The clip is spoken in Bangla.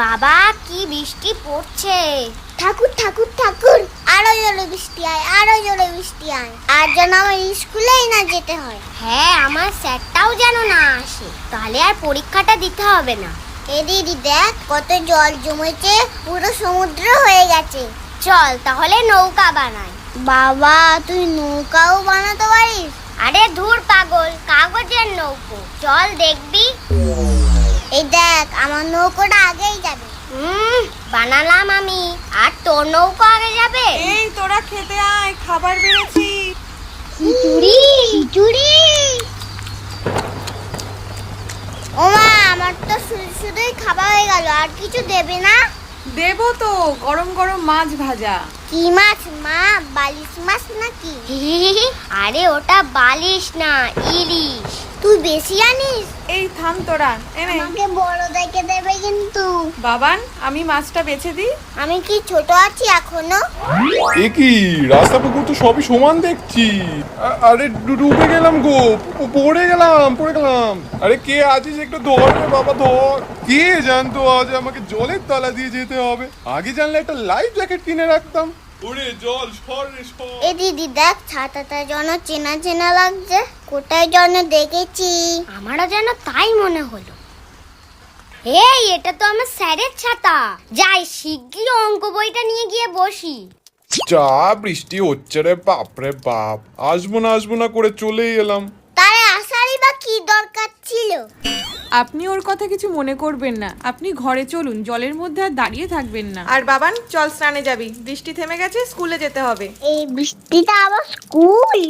বাবা কি বৃষ্টি পড়ছে। ঠাকুর ঠাকুর ঠাকুর, আরো জোরে বৃষ্টি আয়, আরো জোরে বৃষ্টি আয়, আর যেন আমার স্কুলেই না যেতে হয়। হ্যাঁ, আমার স্যারটাও যেন না আসে, তাহলে আর পরীক্ষাটা দিতে হবে না। এ দিদি দেখ কত জল জমেছে, পুরো সমুদ্র হয়ে গেছে। চল তাহলে নৌকা বানাই। বাবা তুই নৌকাও বানাতে পারিস? আরে ধুর পাগল, কাগজের নৌকো, চল দেখবি। এই দেখ আমার নৌকোটা আগেই যাবে। বানালাম আমি, আর তোর নৌকো আগে যাবে। এই তোরা খেতে আয়, খাবার বেড়েছি। খিচুড়ি খিচুড়ি। ওমা আমার তো শুধু শুধুই খাবার হয়ে গেল, আর কিছু দেবে না? দেবো তো, গরম গরম মাছ ভাজা। কি মাছ মা, বালিশ মাছ নাকি? আরে ওটা বালিশ না, ইলিশ। তুই বেশি জানিস। এই থাম তোরা, এনে। আমাকে বড় দেখে দেবে কিন্তু। বাবান, আমি মাছটা বেছে দিই। আমি কি ছোট আছি এখনো? এ কি রাস্তা পুকুর তো সবই সমান দেখছি। আরে ডুবে গেলাম গো, পড়ে গেলাম। আরে কে আছিস একটু ধর রে বাবা, ধর। কে জানতো আজ আমাকে জলের তলা দিয়ে যেতে হবে। আগে জানলে একটা লাইফ জ্যাকেট কিনে রাখতাম। ওরে জল সর রে সর। এ দিদি দেখ ছাতাটা যেন চেনা চেনা লাগছে, কোথায় যেন দেখেছি। আমারও যেন তাই মনে হলো। এই এটা তো আমার স্যারের ছাতা। যাই শিগগির অঙ্ক বইটা নিয়ে গিয়ে বসি। যা বৃষ্টি হচ্ছে রে বাপরে বাপ, আসবো না করে চলেই এলাম। তারে আসারই বা কি দরকার ছিল? আপনি ওর কথা কিছু মনে করবেন না, আপনি ঘরে চলুন, জলের মধ্যে আর দাঁড়িয়ে থাকবেন না। আর বাবান চল স্নানে যাবি, বৃষ্টি থেমে গেছে, স্কুলে যেতে হবে। এই বৃষ্টিটা আবার স্কুল?